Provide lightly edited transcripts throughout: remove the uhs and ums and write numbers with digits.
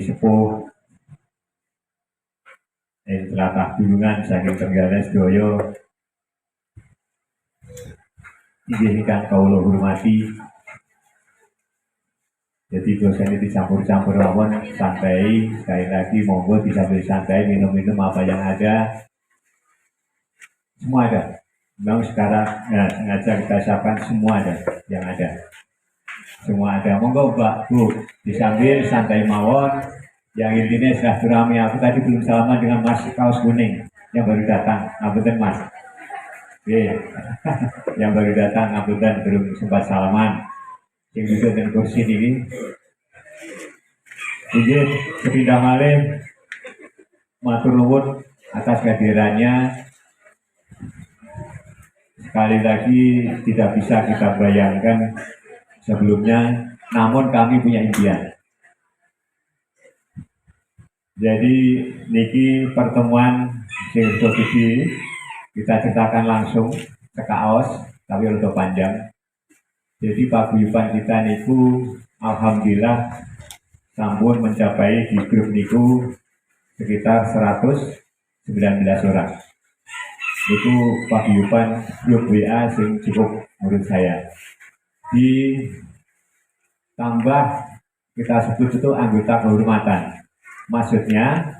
sepuh tlatah Bulungan saking Trenggalek sedaya inggih ingkang kawula hormati. Jadi dosen ini dicampur-campur lawan santai, sekali lagi monggo disambil santai, minum-minum apa yang ada, semua ada. Memang sekarang sengaja kita siapkan semua ada, yang ada, semua ada. Monggo Mbak Bu disambil santai mawon. Yang intinya silaturahmi. Aku tadi belum salaman dengan Mas kaos kuning yang baru datang, ngapunten Mas. Yang baru datang ngapunten belum sempat salaman. Yang duduk dan kursi ini. Jadi sepindah malih matur nuwun atas kehadirannya. Sekali lagi tidak bisa kita bayangkan sebelumnya, namun kami punya impian. Jadi niki pertemuan sing kita ceritakan langsung ke kaos, tapi untuk panjang. Jadi paguyuban kita niku alhamdulillah sampun mencapai di grup niku sekitar 119 orang. Itu paguyuban grup WA sing cukup menurut saya. Ditambah kita sebut itu anggota kehormatan. Maksudnya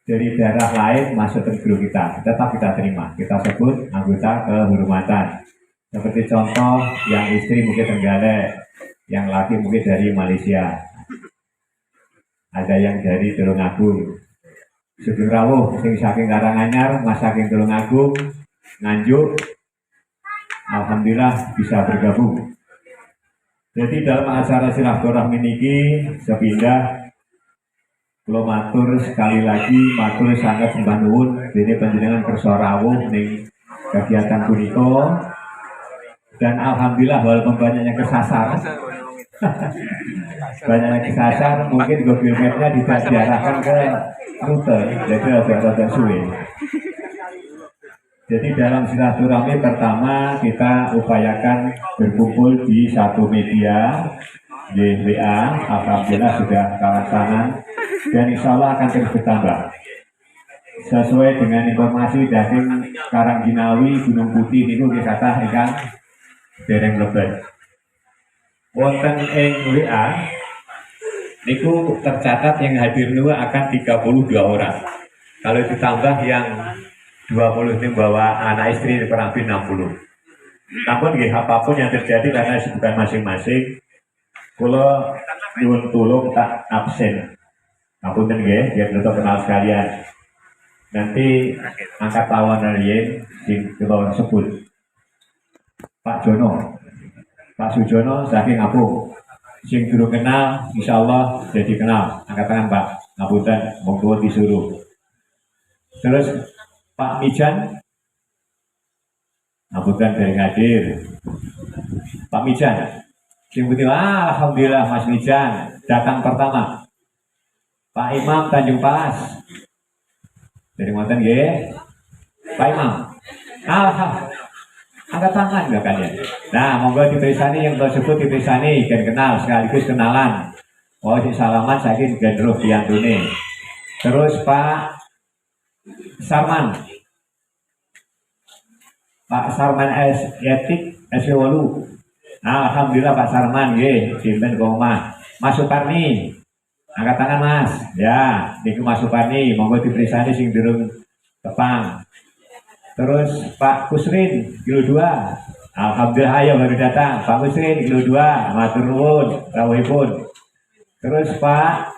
dari daerah lain masuk ke grup kita, tetap kita terima. Kita sebut anggota kehormatan. Seperti contoh, yang istri mungkin Trenggalek, yang laki mungkin dari Malaysia, ada yang dari Tulungagung, Sugeng Rawuh, sing saking Karanganyar, Mas saking Tulungagung, Nganjuk, alhamdulillah bisa bergabung. Jadi dalam acara silaturahmi niki sepindah, kula matur sekali lagi, matur sangat sembah nuwun, dene panjenengan kersa rawuh ning kegiatan punika. Dan alhamdulillah walaupun banyaknya kesasar, banyaknya kesasar, mungkin Google Map-nya tidak diarahkan ke rute, jadi agak suwe. Jadi dalam silaturahmi pertama kita upayakan berkumpul di satu media di WA, alhamdulillah sudah kawan tangan dan insya Allah akan terus bertambah. Sesuai dengan informasi dari Karangginawi Gunung Putih itu dikata ikan dereng lebet. Wonten ing WA niku tercatat yang hadir niku akan 32 orang. Kalau ditambah yang 20 ini bawa anak istri kurang lebih 60. Namun apapun yang terjadi karena kesibukan masing-masing, kula nyuwun tulung tak absen. Ngapunten nggih, biar tetap kenal sekalian. Nanti angkat tawon riyen sing kula sebut. Pak Jono, Pak Sujono saking Ngapung. Sing durung kenal, insya Allah jadi kenal. Angkat tangan Pak, ngapunten, monggo disuruh. Terus Pak Mijan, ngapunten dari hadir. Pak Mijan, sing putih, alhamdulillah Mas Mijan datang pertama. Pak Imam Tanjung Pas, dari mantan nggih. Pak Imam, alhamdulillah. Angkat tangan enggak kalian? Nah, monggo diperisani yang tersebut diperisani dan kenal sekaligus kenalan. Oh, si salaman saking gendruh diantune. Terus Pak Sarman. Pak Sarman Etik SW8. Nah, alhamdulillah Pak Sarman nggih, sinten koma. Mas Suparni. Angkat tangan Mas. Ya, niku Mas Suparni, monggo diperisani sing durung tepang. Terus Pak Kusrin, kilo 2. Alhamdulillah ayo baru datang. Pak Kusrin, kilo 2. Matur nuwun, rawuhipun. Terus Pak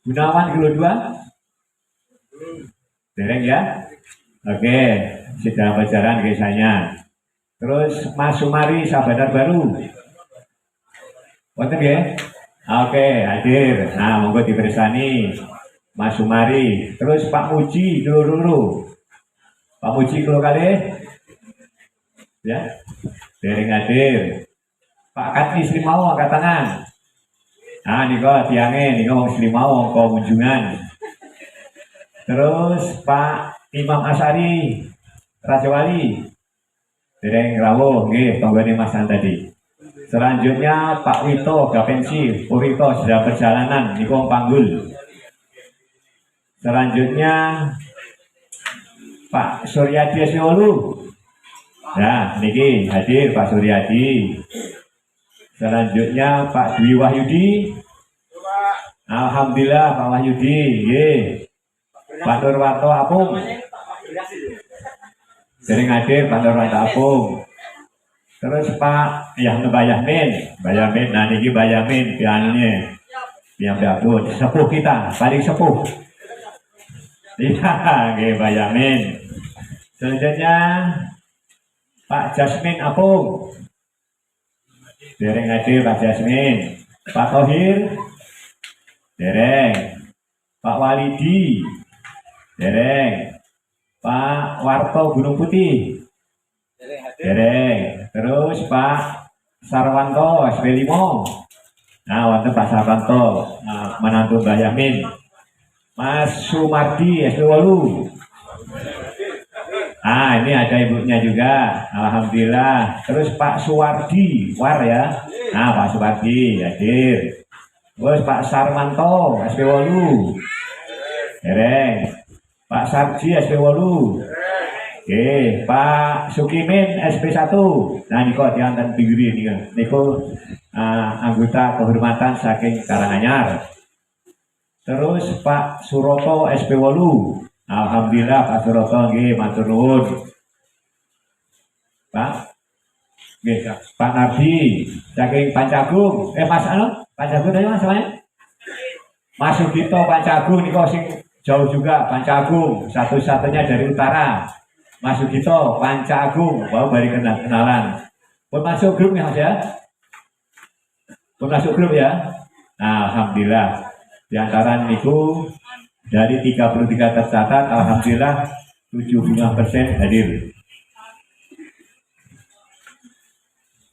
Gunawan, kilo 2. Dereng ya? Oke, sudah pacaran biasanya. Terus Mas Sumari, Sabandar Baru. Wonten ya? Oke, hadir. Nah, monggo dipersani Mas Sumari. Terus Pak Muji, kilo. Pak Muji kalau kali ya dereng hadir. Pak Katni Sri mau angkat tangan. Nah niko tiangnya niko wong Sri mau kau kunjungan. Terus Pak Imam Asari Raja Wali dereng rawuh nggih tonggone Mas tadi. Selanjutnya Pak Wito Gapensi, Purito sedang perjalanan di Panggul. Selanjutnya Pak Suryadi Esmiolu. Nah, niki hadir Pak Suryadi. Selanjutnya Pak Dwi Wahyudi. Alhamdulillah Pak Wahyudi. Pak Nurwanto Apung. Sering hadir Pak Nurwanto Apung. Terus Pak Yahmin, nah niki Bayamin piannya, yang bagus, sepuh kita, paling sepuh. Iya, Bayamin. Selanjutnya Pak Jasmin Apung, dereng hadir Pak Jasmin, Pak Tohir, dereng, Pak Walidi, dereng, Pak Warto Gunung Putih. Dereng. Terus Pak Sarwanto SP5. Nah, wonten Pak Sarwanto, menantu Mbah Yamin. Mas Sumardi SP8. Ah, ini ada ibunya juga. Alhamdulillah. Terus Pak Suwardi, War ya. Nah, Pak Suwardi hadir. Terus Pak Sarmanto SP8. Dereng. Pak Sarji SP8. Oke, Pak Sukimin SP1. Nah, niko diantar diri niko anggota kehormatan saking Karanganyar. Terus Pak Suroto SP8. Alhamdulillah Pak Suroto nggih matur nuwun. Pak nggih Pak Nardi saking Pancagung. Mas Pancagung tadi Mas namanya? Mas Sugito Pancagung niko sing jauh juga Pancagung, satu-satunya dari utara. Mas Sugito, Panca Agung, baru kenalan. Pun masuk grup ya Mas ya? Pun masuk grup ya? Nah, alhamdulillah. Di antara itu dari 33 tercatat, alhamdulillah 75% hadir.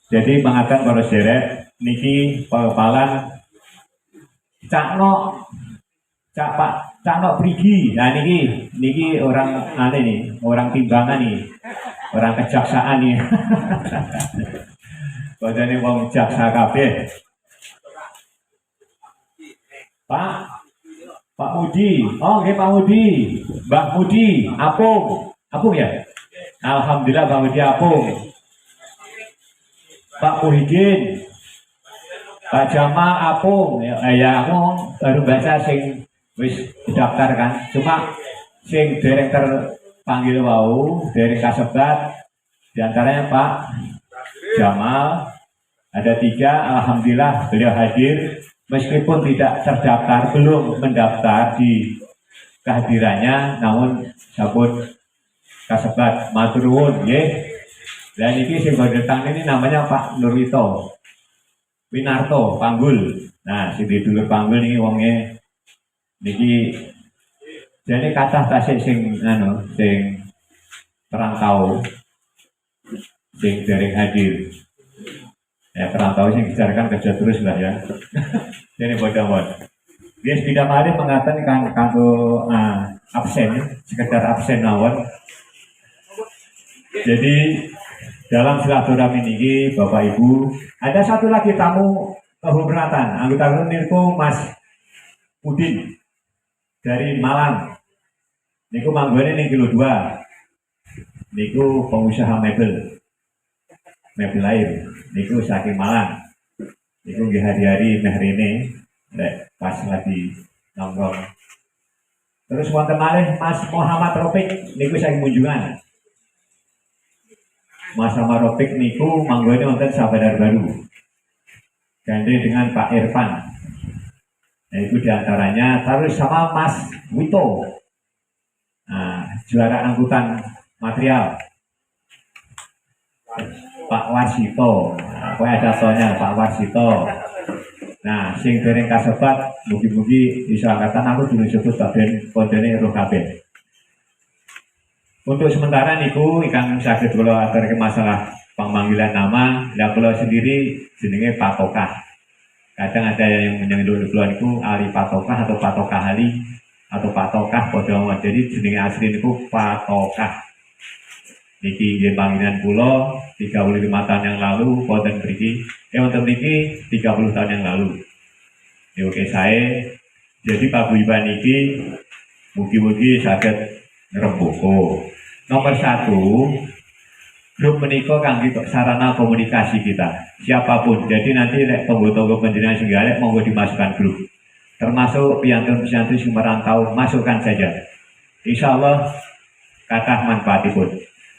Jadi mengatakan para sederek niki pengepalan Cakno, Cakno Prigi. Nah niki orang aneh nih, orang timbangan nih, orang kejaksaan nih. Padahal wong jaksa kabeh. Pak Mudi, oh nggih Pak Mudi, Mbak Mudi, Apung ya. Alhamdulillah Mbak Mudi Apung. Pak Muhyiddin, Pak Jamal Apung, ya aku baru baca sing wis daftar kan, cuma sing dereng terpanggil wau dereng kasebat diantaranya Pak Jamal ada 3, alhamdulillah beliau hadir meskipun tidak terdaftar, belum mendaftar di kehadirannya, namun sabun kasebat matur nuwun nggih. Dan ini sing datang ini namanya Pak Nurwito Winarto Panggul. Nah, si dulur Panggul ini wongnya niki jadi kata tasik sing sing perantau sing dereng hadir ya, perantau sing bicarakan kerja terus lah ya. Jadi bodoh dia tidak mari mengatakan kanto absen, sekedar absen mawon. Jadi dalam silaturahmi ini Bapak Ibu ada satu lagi tamu kehormatan anggota Nirko Mas Udin dari Malang. Niku manggone ning kilo 2. Niku pengusaha mebel air. Niku saking Malang. Niku nggih hari-hari meh rene nek pas lagi nongkrong. Terus wonten malih Mas Muhammad Rofik niku saking Munjungan. Mas Muhammad Rofik niku manggone wonten Sabadar Baru. Gandeng dengan Pak Irfan. Nah, itu diantaranya terus sama Mas Wito, juara angkutan material. Pak Warsito, ada tonya Pak Warsito. Nah, sing dereng kasebat, mugi-mugi bisa angkatan aku dulu sebut bagian kodene roh kabeh. Untuk sementara niku ikan sakit kula aturke masalah pemanggilan nama, lah kula sendiri jenenge Pak Tokah. Kadang ada yang menyebut duluan itu Ali Patokah atau Patokah Ali atau Patokah Podong. Jadi jenenge asli itu Patokah. niki nggih panggilan kula 35 tahun yang lalu wonten mriki wonten niki 30 tahun yang lalu. Oke saya jadi paguyuban niki mugi-mugi saged ngrembaka. Nomor 1, grup menika kangge sarana komunikasi kita siapapun. Jadi nanti lek tonggo-tonggo panjenengan sing galek monggo dimasukkan grup. Termasuk piantun-piantun sing merantau masukkan saja. Insya Allah kathah manfaatipun.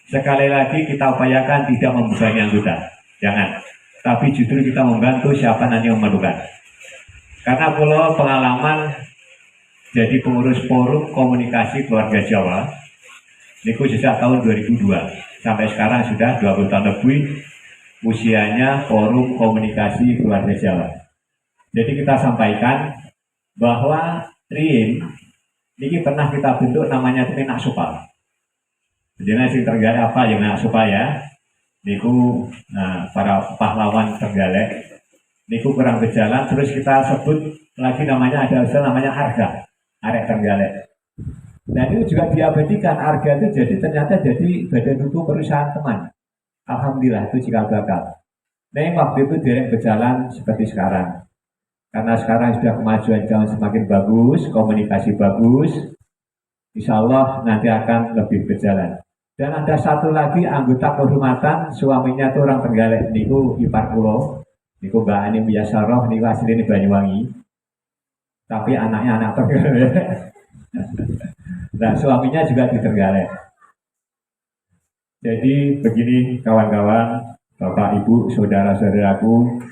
Sekali lagi kita upayakan tidak membebani anggota, jangan. Tapi justru kita membantu siapa nanti yang memerlukan. Karena kalau pengalaman jadi pengurus forum komunikasi keluarga Jawa, niku sejak tahun 2002 sampai sekarang sudah 20 tahun lebih usianya forum komunikasi keluarga Jawa. Jadi kita sampaikan bahwa TRIN ini pernah kita bentuk namanya TRIN Aksupal. Jadi sing Trenggalek apa yang Aksupal ya? Niku para pahlawan Trenggalek. Niku kurang berjalan, terus kita sebut lagi namanya ada usul namanya Arga, Arek Trenggalek. Nah itu juga diabadikan, Arga itu jadi ternyata jadi badan hukum perusahaan teman. Alhamdulillah itu cikal bakal. Nah waktu itu dereng berjalan seperti sekarang. Karena sekarang sudah kemajuan zaman semakin bagus, komunikasi bagus, insya Allah nanti akan lebih berjalan. Dan ada satu lagi anggota kehormatan, suaminya itu orang Trenggalek, niku ipar kula. Niku Mbak Ani Biasaroh, niku aslinya Banyuwangi. Tapi anaknya anak Trenggalek. Nah, suaminya juga di Trenggalek. Jadi begini kawan-kawan, Bapak Ibu, saudara-saudaraku,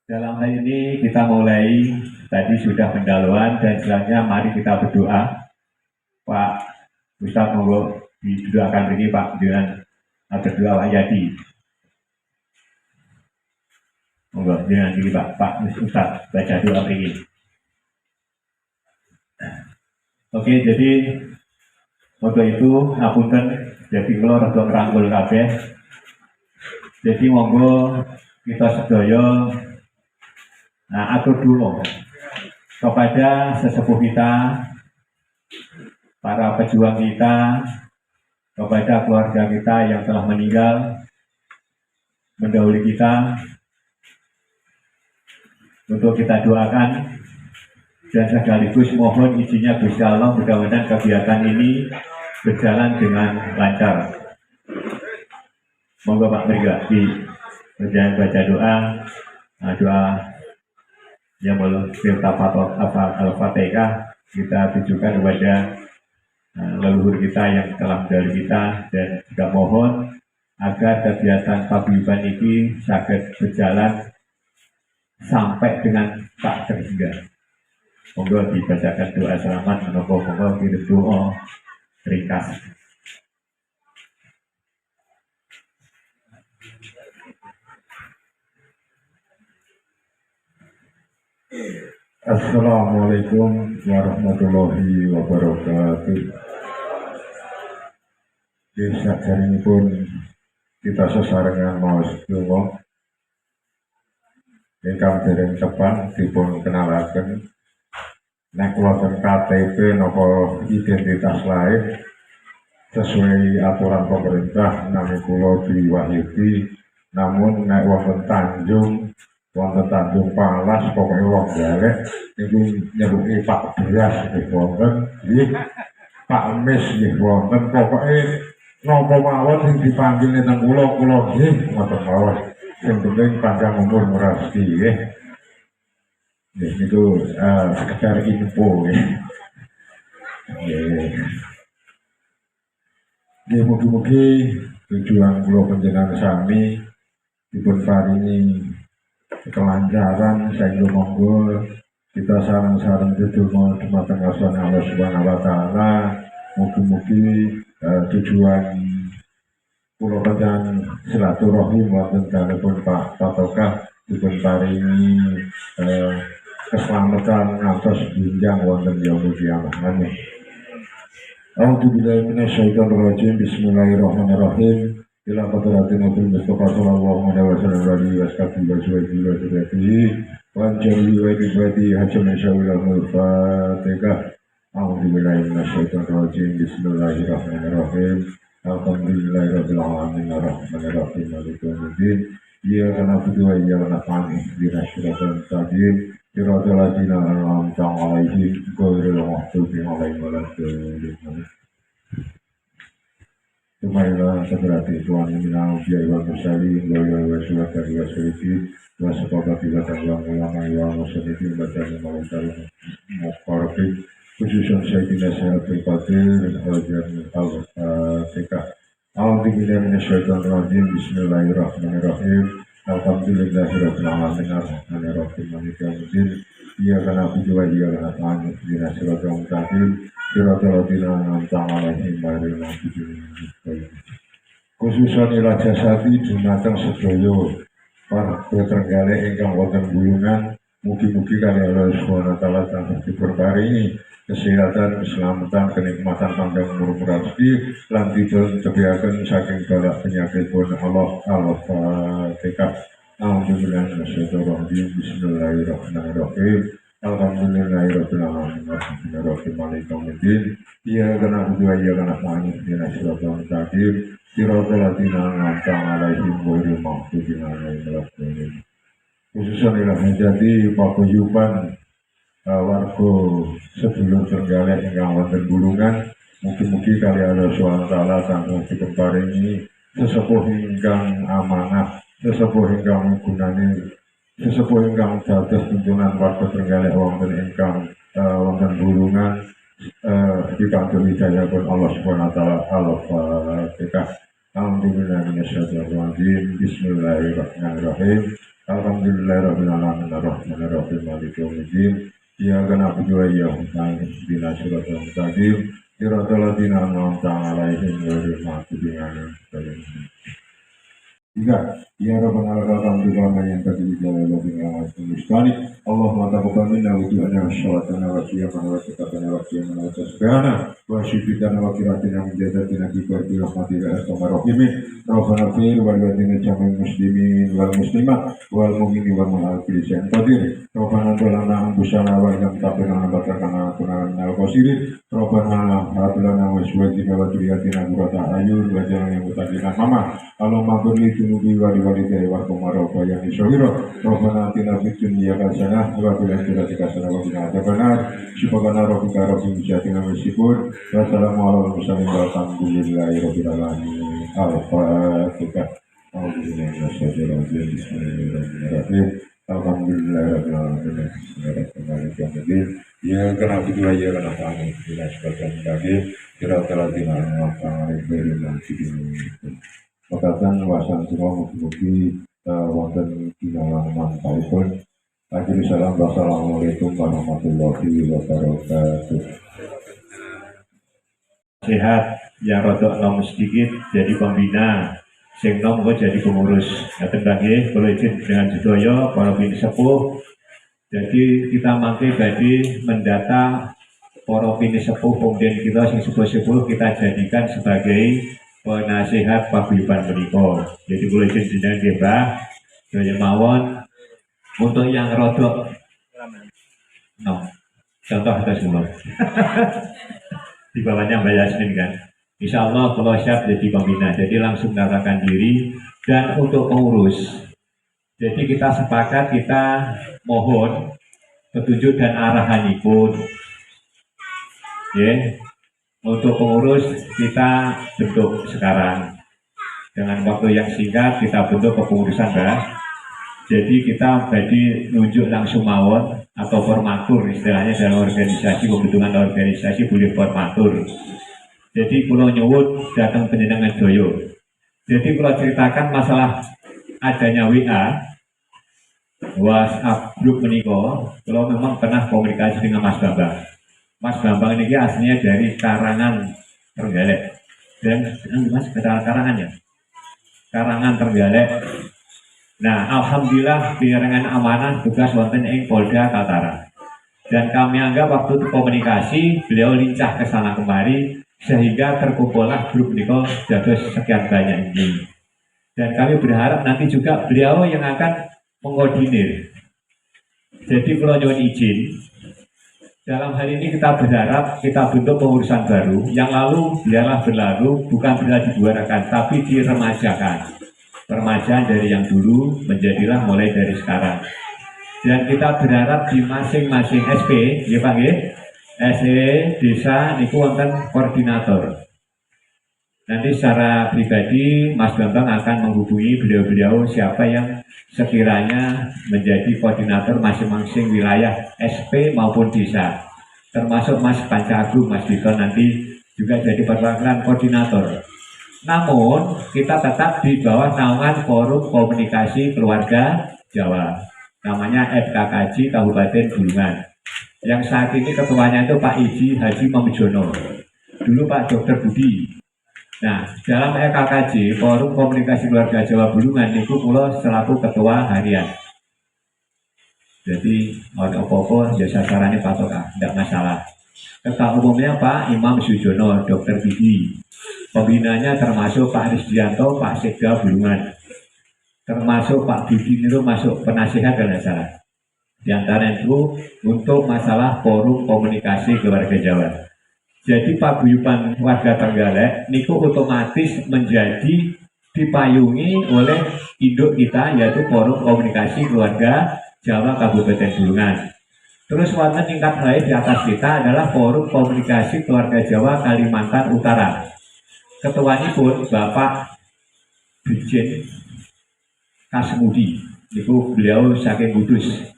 dalam hal ini kita mulai tadi sudah pendahuluan dan selanjutnya mari kita berdoa. Pak Ustadz monggo didoakan ini Pak dengan berdoa Pak Yadi. Monggo dengan diri Pak Ustadz baca doa ini. Oke, jadi untuk itu ngapunten jadi kalau rada ngrangkul kabeh. Jadi monggo kita sedaya atur dulu kepada sesepuh kita, para pejuang kita, kepada keluarga kita yang telah meninggal mendahului kita, untuk kita doakan dan sekaligus mohon izinnya Gusti Allah mudah-mudahan kegiatan ini berjalan dengan lancar. Monggo Pak Mega di berjalan baca doa, doa yang belum Al-Fatihah kita tujukan kepada leluhur kita yang telah mendahului kita, dan juga mohon agar kegiatan paguyuban ini saged berjalan sampai dengan tak terhingga. Monggo dibacakan doa selamat, monggo kirim doa ringkas. Assalamualaikum warahmatullahi wabarakatuh. Desa jaring pun kita sesarengan maos donga ingkang dereng tepang dipun kenalaken. Nek wonten KTP napa identitas lain sesuai aturan pemerintah nami kula diwahyudi, namun nek wonten Tanjung Palas pokoknya wong galek niku nyeruki Pak Beras nggih wonten, nggih Pak Mis nggih wonten, pokoke napa mawon sing dipanggil nang kula nggih ngoten mawon. Sing penting panjang umur merasti nggih. Nggih niku sekedar info nggih. Nggih mugi-mugi tujuan kula panjenengan sami dipun paringi kelancaran sehingga monggo kita sareng-sareng ndedonga dumateng asane Allah Subhanahu wa taala. Mugi-mugi tujuan kula panjenengan silaturahim wonten kanepun Pak Patokah dipun paringi keselamatan ngantos jenjang wonten yaumul kiamah. Amin. A'udzubillahi minasyaitonirrajim. Bismillahirrahmanirrahim. Ila qadratin Nabi Mustafa sallallahu alaihi wasallam wa alihi wa jari wa ibadi hajam insyaallah al-Fatihah. A'udzubillahi minasyaitonirrajim. Bismillahirrahmanirrahim. Alhamdulillahirabbil alamin arrahmanirrahim maliki yaumiddin. Iyyaka na'budu wa iyyaka nasta'in ihdinas siratal mustaqim siratal ladzina an'amta 'alaihim ghairil maghdubi 'alaihim waladdallin. Sumailah seberati Tuhan minal biaya wa musyali wa syuhada wa syuhidi wa sepakati wa ulama wa musyahidin wa jami malaikat muqarrabin khususan Sayyidina Syaikhul Qadir Al-Jami Al-Fatihah. A'udzubillahi minasyaitonir rajim. Bismillahirrahmanirrahim. Alhamdulillahirabbil alamin arrahmanirrahim maliki yaumiddin. Iyyaka na'budu wa iyyaka nasta'in ihdinas siratal mustaqim siratal ladzina an'amta 'alaihim ghairil maghdubi 'alaihim. Khususan ila jasati dumateng sedaya warga Trenggalek ingkang wonten gulungan, mugi-mugi kali Allah Subhanahu wa taala tansah diberkahi kesehatan, keselamatan, kenikmatan panjang umur rezeki lan dipun tebihaken saking bala penyakit pun Allah Al-Fatihah. Alhamdulillah minasyaitonir bismillahirrahmanirrahim. Alhamdulillahirabbil alamin arrahmanirrahim maliki yaumiddin. Iyyaka na'budu wa iyyaka nasta'in ihdinas siratal mustaqim siratal ladzina an'amta 'alaihim ghairil maghdubi 'alaihim waladdallin. Khususan ila jadi paguyuban warga sedulur Trenggalek ingkang wonten gulungan, mugi-mugi kali Allah Subhanahu wa taala tansah dipunparingi sesepuh ingkang amanah, sesepuh ingkang gunane, sesepuh ingkang dados tuntunan warga Trenggalek wonten ingkang wonten gulungan pikantuk hidayah pun Allah Subhanahu wa taala. Al-Fatihah. Alhamdulillah minasyaitonir rajim. Bismillahirrahmanirrahim. Alhamdulillahirabbil alamin arrahmanirrahim maliki yaumiddin. Iyyaka na'budu wa iyyaka nasta'in ihdinas siratal mustaqim siratal ladzina an'amta 'alaihim ghairil maghdubi 'alaihim waladdallin. Tiga, ya Rabbana lakal hamdu kama yanbaghi li jalali wajhika. Allahumma taqabbal minna wudu'ana wa sholاتنا wa qiyamana wa zakatana wa qiyamana wa tasbihana wa syukrana wa qiratina min jadatina bi qarbi rahmatika ya arhamar rahimin. Rabbana fir wal ladina jamil muslimin wal muslimat wal mu'minin wal mu'minat yang qadir. Rabbana dolana ambusana wa lam taqina batakana kunana minal qasirin. Rabbana hab lana wa azwajina wa dhurriyyatina qurrata a'yun waj'alna lil muttaqina imama. Allahumma qul junubi wa liwalidayya wa qumara wa yani syawira. Rabbana atina fid dunya hasanah wa fil akhirati hasanah wa qina adzabannar. Subhana rabbika rabbil izzati amma yasifun wa salamun alal mursalin walhamdulillahi rabbil alamin. Al-Fatihah. Alhamdulillah bismillahirrahmanirrahim. Alhamdulillahirabbil alamin. Maliki yaumiddin. Iyyaka na'budu wa iyyaka nasta'in ihdinas siratal mustaqim siratal ladzina an'amta 'alaihim ghairil maghdubi 'alaihim. Makatan wasan semua mugi-mugi wonten kinalang manfaatipun. Akhir salam, wassalamualaikum warahmatullahi wabarakatuh. Sehat yang rodok nom sedikit jadi pembina, sing nom kok jadi pengurus. Ngaten nggih, kula izin dengan sedaya para bini sepuh. Jadi kita mangke badhe mendata para bini sepuh pengden kita sing sepuh-sepuh kita jadikan sebagai penasehat paguyuban menika. Jadi kula izin jenengan nggih, Mbah, daya mawon untuk yang rodok nom. Contoh atas mulai. Di bawahnya Mbak Yasmin kan. Insya Allah kalau siap jadi pembina, jadi langsung mendaftarkan diri. Dan untuk pengurus, jadi kita sepakat, kita mohon petunjuk dan arahanipun. Ya, untuk pengurus kita bentuk sekarang dengan waktu yang singkat kita bentuk kepengurusan, Mbak. Jadi kita badi nunjuk langsung mawon atau formatur istilahnya dalam organisasi, pembentukan organisasi boleh formatur. Jadi kalau nyuwun datang penjenengan doyo. Jadi kalau ceritakan masalah adanya WA, WhatsApp grup meniko, kalau memang pernah komunikasi dengan Mas Bambang. Mas Bambang ini aslinya dari Karangan Trenggalek. Dan Mas Karangan ya? Karangan Trenggalek. Nah, alhamdulillah pirengan amanah tugas wonten ing Polda Kaltara. Dan kami anggap waktu itu komunikasi beliau lincah ke sana kemari sehingga terkumpullah grup niko dados sekian banyak ini. Dan kami berharap nanti juga beliau yang akan mengkoordinir. Jadi kalau nyuwun izin, dalam hal ini kita berharap kita bentuk pengurusan baru. Yang lalu biarlah berlalu, bukan berarti dibuarakan, tapi diremajakan. Permajaan dari yang dulu menjadilah mulai dari sekarang. Dan kita berharap di masing-masing SP, ya Pak ya, SP desa niku wonten koordinator. Nanti secara pribadi Mas Bambang akan menghubungi beliau-beliau siapa yang sekiranya menjadi koordinator masing-masing wilayah SP maupun desa. Termasuk Mas Panca Agung, Mas Dito nanti juga jadi perwakilan koordinator. Namun kita tetap di bawah naungan Forum Komunikasi Keluarga Jawa. Namanya FKKJ Kabupaten Bulungan. Yang saat ini ketuanya itu Pak Iji Haji Mamujono. Dulu Pak Dr. Budi. Nah, dalam FKKJ, Forum Komunikasi Keluarga Jawa Bulungan, itu kula selaku ketua harian. Jadi, orang apa-apa, ya sasarannya patok, tidak masalah. Ketua umumnya Pak Imam Sujono, Dr. Budi. Pembinanya termasuk Pak Risdianto, Pak Sekda Bulungan. Termasuk Pak Budi itu masuk penasihat dan salah. Di antara itu untuk masalah Forum Komunikasi Keluarga Jawa. Jadi paguyuban warga Trenggalek niku otomatis menjadi dipayungi oleh induk kita yaitu Forum Komunikasi Keluarga Jawa Kabupaten Bulungan. Terus wonten tingkat lain di atas kita adalah Forum Komunikasi Keluarga Jawa Kalimantan Utara. Ketuanya pun Bapak Brigjen Kasmudi, niku beliau saking Kudus.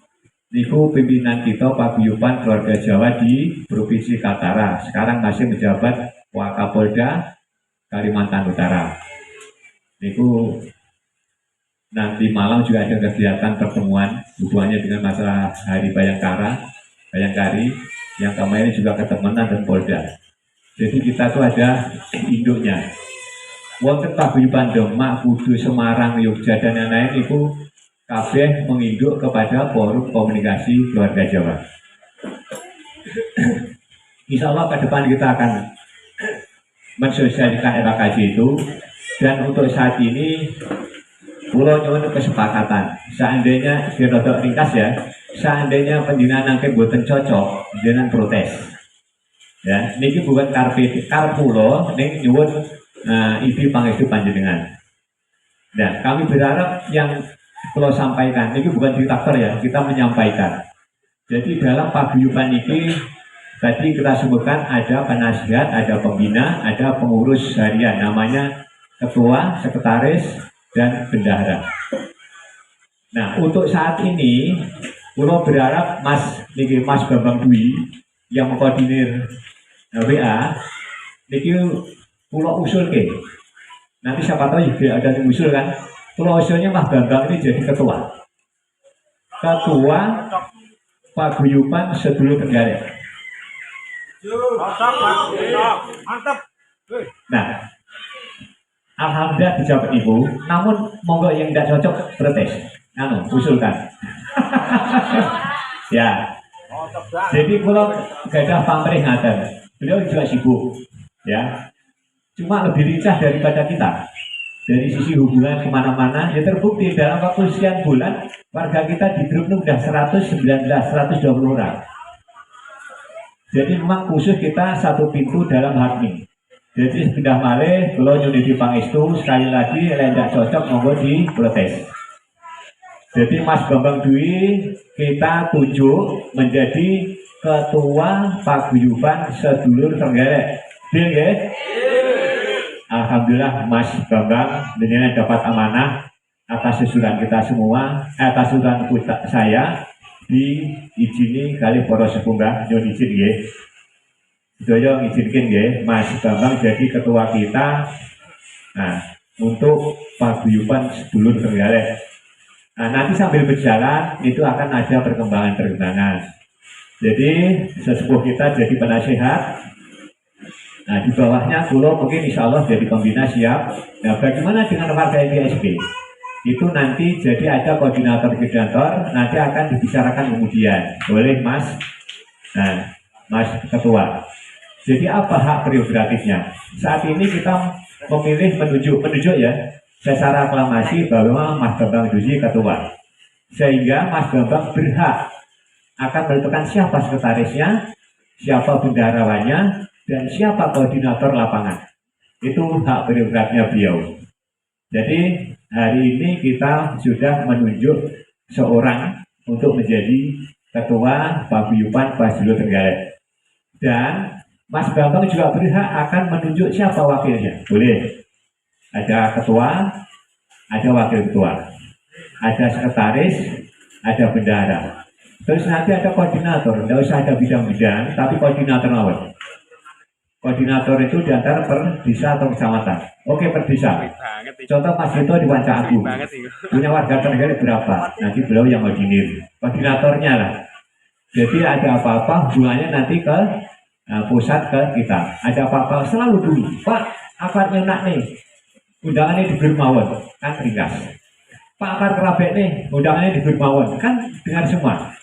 Niku pimpinan kita paguyuban keluarga Jawa di Provinsi Kaltara. Sekarang masih menjabat Wakapolda Kalimantan Utara. Niku nanti malam juga ada kegiatan pertemuan hubungannya dengan masalah Hari Bayangkari yang kemarin juga ketemuan dan Polda. Jadi kita tuh ada induknya. Wonten paguyuban Demak, Kudus, Semarang, Yogyakarta dan lain-lain itu kabeh menginduk kepada Forum Komunikasi Keluarga Jawa. Insya Allah ke depan kita akan mensosialisasikan FKKJ itu. Dan untuk saat ini pulau nyuwun kesepakatan. Seandainya dirodok ringkas ya, seandainya penjenengan nangke boten cocok, jenengan protes. Ya, niki bukan karep pulau, ning nyuwun ibi pangestu panjenengan. Nah, kami berharap yang kalau sampaikan, ini bukan diktator ya, kita menyampaikan. Jadi dalam paguyuban ini, tadi kita sebutkan ada penasihat, ada pembina, ada pengurus harian, namanya ketua, sekretaris, dan bendahara. Nah, untuk saat ini, Pulau berharap Mas Bambang Dwi, yang mengkoordinir WA, ini Pulau usul ke. Nanti siapa tahu juga ada yang usul kan. Pulau usulnya Mas Bambang ini jadi ketua paguyuban sedulur Trenggalek. Mantap. Nah, alhamdulillah dijawab Ibu. Namun monggo yang tidak cocok protes. Usulkan. Ya. Jadi pulau gadah pamrih ngaten. Beliau juga sibuk, ya. Cuma lebih lincah daripada kita. Dari sisi hubungan kemana-mana, ya terbukti dalam waktu sekian bulan warga kita di grup itu sudah 120 orang. Jadi memang khusus kita satu pintu dalam admin. Jadi sudah malih, kalau nyundi di pangestu sekali lagi tidak cocok monggo diprotes. Jadi Mas Bambang Dwi kita tunjuk menjadi ketua paguyuban sedulur Trenggalek. Deal ya? Alhamdulillah Mas Bambang dengan dapat amanah atas susulan kita semua, atas susulan saya diizini kali para sepunggah nyon izin nggih. Sedaya ngizinkin nggih Mas Bambang jadi ketua kita. Nah, untuk paguyuban sedulur Trenggalek. Nah, nanti sambil berjalan itu akan ada perkembangan. Jadi sesepuh kita jadi penasehat. Nah, di bawahnya Pulau mungkin insya Allah jadi pembina siap. Nah, bagaimana dengan warga IPSB? Itu nanti jadi ada koordinator, nanti akan dibicarakan kemudian oleh Mas Ketua. Jadi apa hak prerogatifnya? Saat ini kita memilih menunjuk ya, secara aklamasi bahwa Mas Bambang Dwi Ketua. Sehingga Mas Bambang berhak akan menentukan siapa sekretarisnya, siapa bendaharawannya, dan siapa koordinator lapangan. Itu hak prerogatifnya beliau. Jadi hari ini kita sudah menunjuk seorang untuk menjadi ketua paguyuban Basilo Trenggalek. Dan Mas Bambang juga berhak akan menunjuk siapa wakilnya. Boleh. Ada ketua, ada wakil ketua, ada sekretaris, ada bendahara. Terus nanti ada koordinator, tidak usah ada bidang-bidang, tapi koordinator awal. Koordinator itu diantar per desa atau kecamatan. Oke, per desa. Contoh Mas Dito di Wanca Agung. Punya warga Trenggalek berapa? Nanti beliau yang koordinir. Koordinatornya lah. Jadi ada apa-apa hubungannya nanti ke pusat ke kita. Ada apa-apa selalu dulu. Pak, apa nyenak nih? Undangannya di Gurmawon, kan ringkas. Pak Akar Kerabek nih, undangannya di Gurmawon, kan dengar semua.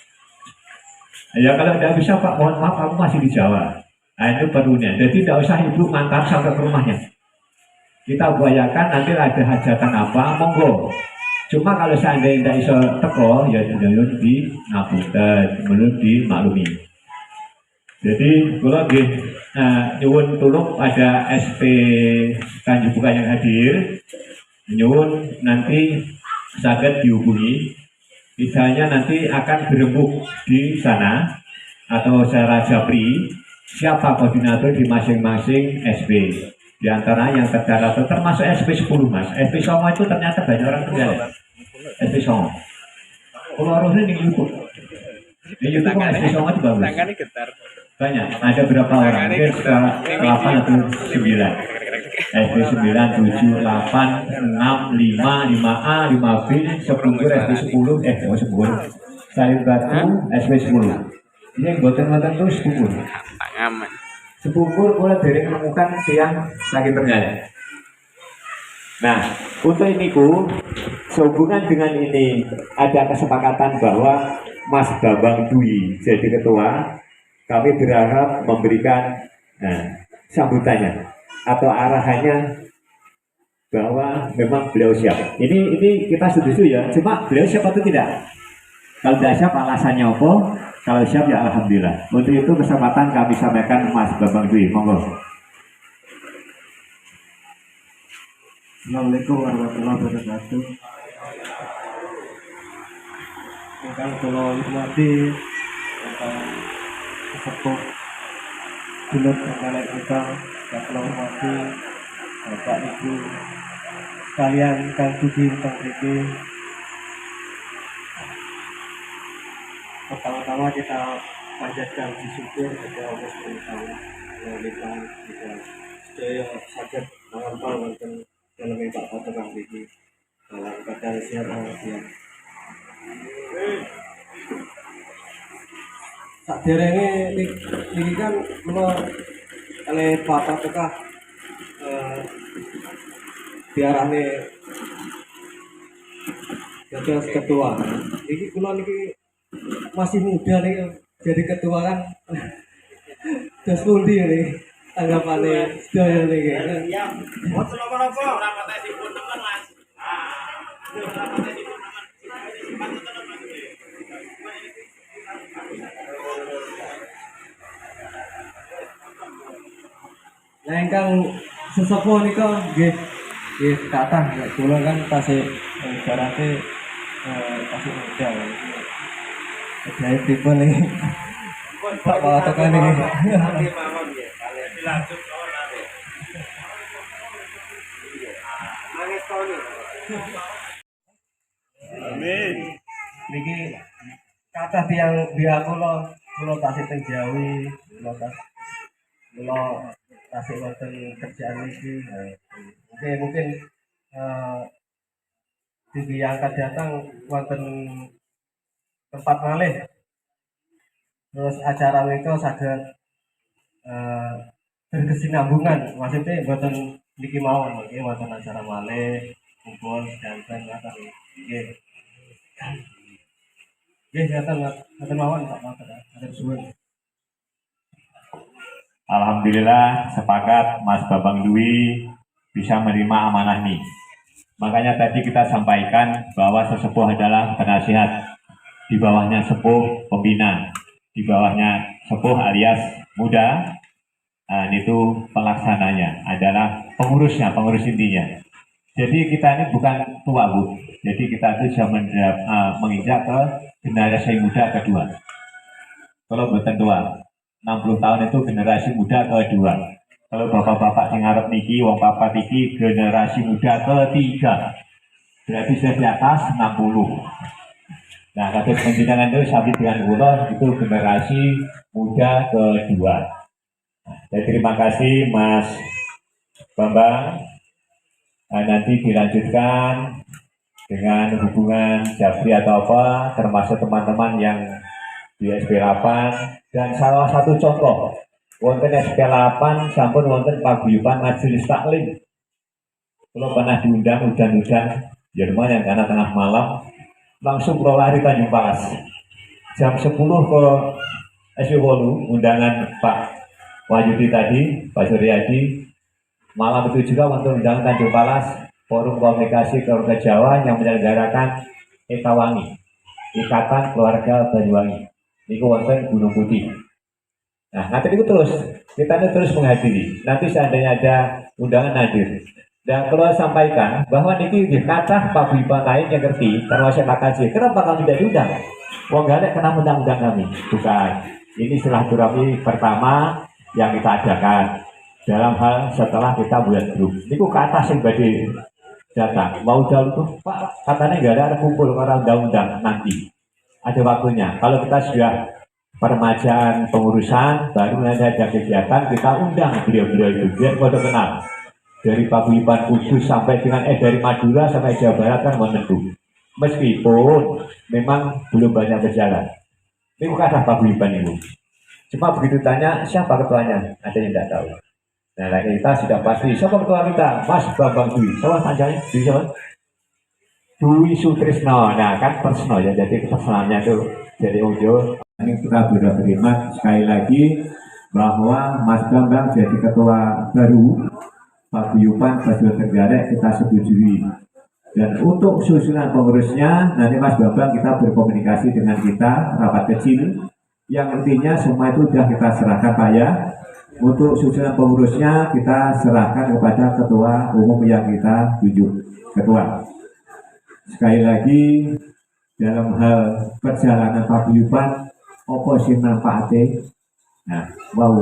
Ya kalau tidak bisa Pak, mohon maaf, kamu masih di Jawa. Nah itu perlunya. Jadi tidak usah ibu mantar sampai ke rumahnya. Kita upayakan nanti ada hajatan apa, monggo. Cuma kalau seandainya tidak bisa teko, ya jangan di ngapunten, belum dimaklumi. Jadi kalau nyuwun tulung ada SP Tanjung Buka yang hadir, nyuwun nanti saged dihubungi. Misalnya nanti akan berembuk di sana atau secara japri siapa koordinator di masing-masing SP. Di antara yang tercatat termasuk SP 10 Mas. SP Songo itu ternyata banyak orang Trenggalek. SP Songo. Kalau harusnya di YouTube. Di YouTube SP Songo itu bagus. Banyak. Ada berapa orang? Mungkin sekitar 8 atau 9. SP 9, 7, 8, 6, 5, 5A, 5B, sepungkur SP 10, 10. Salin Batu, SP 10. Ini boten-boten itu sepungkur. Sepungkur mulai dari menemukan tiang sakit Trenggalek. Nah, untuk ini sehubungan dengan ini ada kesepakatan bahwa Mas Bambang Dwi jadi ketua. Kami berharap memberikan sambutannya atau arahannya bahwa memang beliau siap. Ini kita setuju ya. Cuma beliau siap atau tidak? Kalau tidak siap alasannya apa? Kalau siap ya alhamdulillah. Untuk itu kesempatan kami sampaikan Mas Bambang Dwi. Monggo. Assalamualaikum warahmatullahi wabarakatuh. Ingkang kula hormati sepuh dulur Trenggalek ingkang kula hormati Bapak Ibu sekalian ingkang sugih teng mriki. Pertama-tama kita panjatkan puji syukur kepada Allah SWT yang ingkang sedaya saged mangampal wonten dalem Pak Patung mriki dalam keadaan sehat walafiat. Saderenge niki kan kula oleh Pak Patung diarani dados ketua. Niki kula niki masih muda nih jadi ketua kan. Terus pundi nih tanggapane sedaya niki. Ya, mboten napa-napa. Nah, ingkang sesepuh nika nggih kathah nek kula kan tasih ibarate tasih muda. Jadi pripun iki? Pak Patung niki. Dilanjut kawan nanti. Amin. Niki kathah tiyang biya kula tasih teng Jawi, kula tasih wonten kerjaan iki. Mungkin di yang akan datang wonten tempat malih. Terus acara mereka saged berkesinambungan, maksudnya wonten niki mawon, nggih wonten acara malih, kumpul danten ngoten nggih. Nggih, ngoten mawon Pak Matur. Matur suwun. Alhamdulillah sepakat Mas Bambang Dwi bisa menerima amanah ini. Makanya tadi kita sampaikan bahwa sesepuh adalah penasihat, di bawahnya sepuh pembina. di bawahnya sepuh alias muda. Nah, itu pelaksananya adalah pengurusnya, pengurus intinya. Jadi kita ini bukan tua Bu, jadi kita itu sudah menginjak ke generasi muda kedua. Kalau bukan tua, 60 tahun itu generasi muda kedua. Kalau bapak-bapak yang ngarep niki, wong papat niki generasi muda ketiga. Berarti sudah di atas 60. Nah, kasus penjenengan itu sampai dengan ulo itu generasi muda kedua. Jadi terima kasih Mas Bambang. Nah, nanti dilanjutkan dengan hubungan Japri atau apa, termasuk teman-teman yang di SP8. Dan salah satu contoh, wonten SP8 sampun wonten paguyuban majelis taklim. Kalau pernah diundang hujan-hujan, ya lumayan karena tengah malam, langsung pulau lari Tanjung Palas. Jam 10 ke SP8, undangan Pak Wahyudi tadi, Pak Suryadi. Malam itu juga untuk undangan Tanjung Palas, Forum Komunikasi Keluarga Jawa yang menyelenggarakan Ekawangi, Ikatan Keluarga Banyuwangi. Ini wonten Gunung Putih. Nah, nanti itu kita terus menghadiri. Nanti seandainya ada undangan hadir. Dan kalau sampaikan bahwa niki kata Pak Bima lain yang ngerti, termasuk Pak Kaji, kenapa kami tidak diundang? Wong gak ada kena undang-undang kami. Bukan. Ini silaturahmi pertama yang kita adakan. Dalam hal setelah kita buat grup. Ini kok ke atas yang badai datang. Mau jauh tuh, Pak, katanya nggak ada kumpul orang undang-undang nanti. Ada waktunya. Kalau kita sudah permajaan pengurusan, baru nanti ada kegiatan, kita undang beliau-beliau itu. Biar pada kenal. Dari Paguyuban Kudus sampai dengan dari Madura sampai Jawa Barat kan menentu. Meskipun memang belum banyak berjalan. Ini bukan ada Paguyuban itu. Cuma begitu tanya, siapa ketuanya? Ada yang tidak tahu. Nah, kita sudah pasti. Siapa ketua kita? Mas Bambang Dwi. Siapa panjangnya? Dwi siapa? Dwi Sutrisno. Nah, kan personal ya. Jadi personalnya itu dari Ojo. Ini kita sudah terima sekali lagi bahwa Mas Bambang jadi ketua baru Paguyuban Bajul Trenggalek kita setujui. Dan untuk susunan pengurusnya, nanti Mas Bambang kita berkomunikasi dengan kita rapat kecil. Yang intinya semua itu sudah kita serahkan Pak ya. Untuk susunan pengurusnya kita serahkan kepada ketua umum yang kita tunjuk, ketua. Sekali lagi dalam hal perjalanan paguyuban opo sing manfaate. Nah, wow.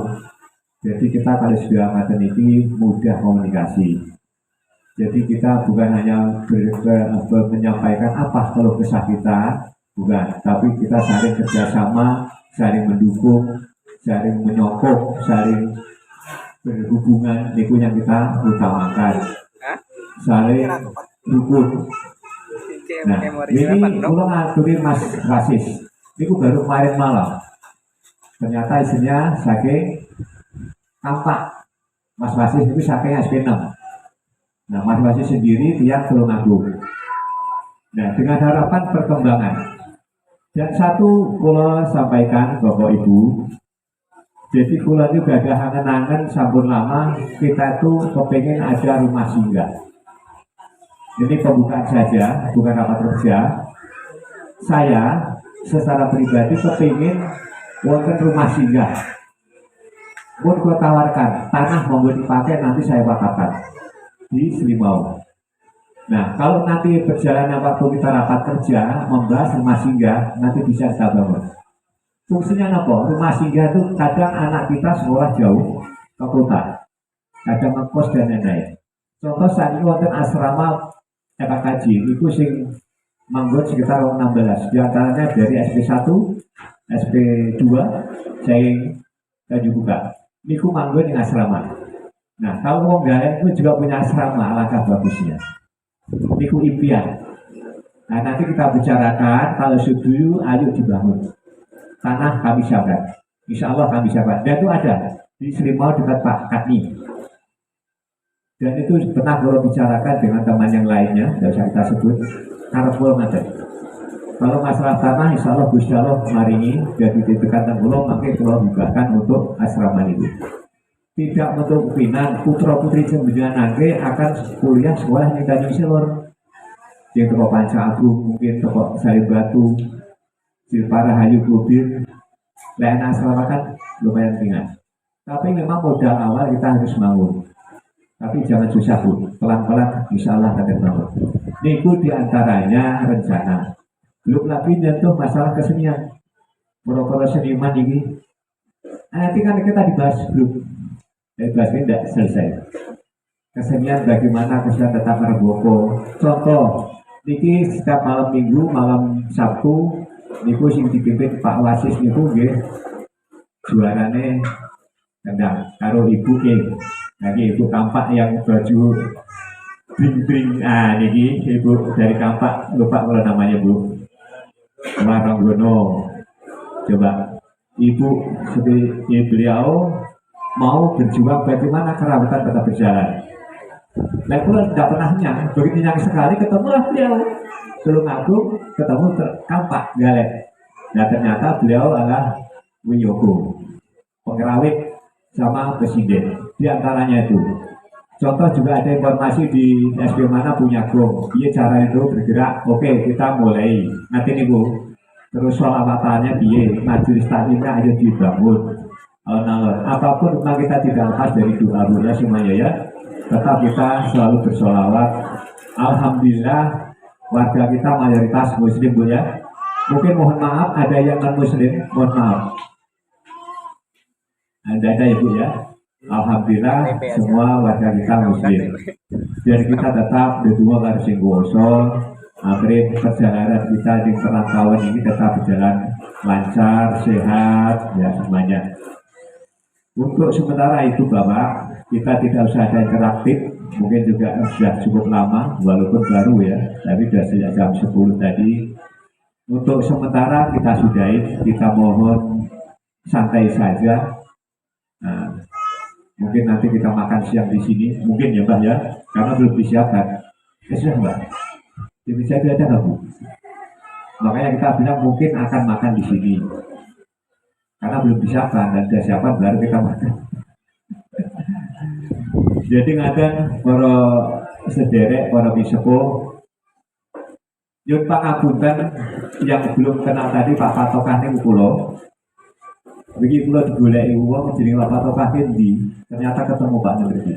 Jadi kita kalau sudah ngaten iki mudah komunikasi. Jadi kita bukan hanya menyampaikan apa keluh kesah kita, bukan, tapi kita saling kerjasama, saling mendukung, saling menyokong, saling berhubungan, itu yang kita utamakan. Saling rukun. Nah, ini kalau ngaturin Mas Rasis, itu baru kemarin malam. Ternyata isinya saking tampak. Mas Rasis itu saking SP6. Nah, Mas Rasis sendiri dia Tulungagung. Nah, dengan harapan perkembangan. Dan satu kalau sampaikan Bapak Ibu, jadi kula juga ada hangen-hangen sampun lama kita tuh kepengen ada rumah singgah. Ini pembukaan saja, bukan rapat kerja. Saya secara pribadi kepengen wonten rumah singgah. Pun gue tawarkan tanah mau dipakai nanti saya wakafkan di Slimau. Nah, kalau nanti perjalanan waktu kita rapat kerja membahas rumah singgah, nanti bisa kita bangun. Fungsinya apa? Rumah singgah itu kadang anak kita sekolah jauh ke kota, kadang ngekos dan lain-lain. Contoh saat ini wonten asrama FKJ, itu sing manggon sekitar 16, diantaranya dari SP1, SP2, saya juga. Niku manggon di asrama. Nah, kalau mau galeng itu juga punya asrama, alangkah bagusnya. Niku impian. Nah, nanti kita bicarakan kalau setuju, ayo dibangun. Tanah kami siapkan. Insya Allah kami siapkan. Dan itu ada di Slimau dekat Pak Katni. Dan itu pernah kalau bicarakan dengan teman yang lainnya, tidak usah kita sebut. Karpol ngaten. Kalau masalah tanah, insya Allah Gusti Allah hari ini jadi dititipkan pulau, maka kalau bukakan untuk asrama itu. Tidak untuk pinang putra putri jenengan akan kuliah sekolah di Tanjung Silor. Yang toko Panca Agung, mungkin toko Sari Batu, Silpara Hayu Kubir, layanan asrama kan lumayan ringan. Tapi memang modal awal kita harus bangun. Tapi jangan susah bu, pelan-pelan insya Allah akan bangun. Niku diantaranya rencana. Belum lagi nyentuh masalah kesenian. Pro-pro seniman ini. Nanti kan kita dibahas belum. Dibahas ini tidak selesai. Kesenian bagaimana kesenian tetap mereboko. Contoh, niki setiap malam minggu, malam Sabtu, niku sing dipimpin Pak Wasis niku nggih juarane kendang karo ibu lagi ibu Kampak yang baju bling-bling. Niki ibu dari Kampak, lupa kalau namanya bu Maranggono. Coba ibu seperti beliau mau berjuang bagaimana kerawitan tetap berjalan. Nah, itu tidak pernahnya, begitu yang sekali ketemulah beliau Tulung Agung, ketemu Kampak Galek. Nah ternyata beliau adalah Wiyogo, pengerawit sama presiden. Di antaranya itu. Contoh juga ada informasi di SB mana punya gong. Iya cara itu bergerak. Oke, kita mulai. Nanti nih bu. Terus sholawatannya biye, majelis taklimnya ayo dibangun. Apapun memang kita tidak lepas dari doa bunya semuanya ya. Tetap kita selalu bersolawat. Alhamdulillah warga kita mayoritas muslim bu ya. Mungkin mohon maaf ada yang non muslim, mohon maaf. Ada ya bu ya. Alhamdulillah semua warga kita muslim. Biar kita tetap berdua harus singgoso. Akhirnya perjalanan kita di perantauan ini tetap berjalan lancar, sehat, ya semuanya. Untuk sementara itu Bapak, kita tidak usah ada interaktif, mungkin juga sudah cukup lama, walaupun baru ya, tapi sudah sejak jam 10 tadi. Untuk sementara kita sudahi, kita mohon santai saja. Nah, mungkin nanti kita makan siang di sini, mungkin ya Mbak ya, karena belum disiapkan. Sudah Mbak, bisa ada nggak Bu? Makanya kita bilang mungkin akan makan di sini. Karena belum disiapkan dan sudah siapkan baru kita makan. Jadi ngaten para sederek, para bisepuh, yun pangapunten yang belum kenal tadi Pak Patokane kula. Begini kula digoleki wong jenenge Pak Patokane ndi, ternyata ketemu Pak Nurdi.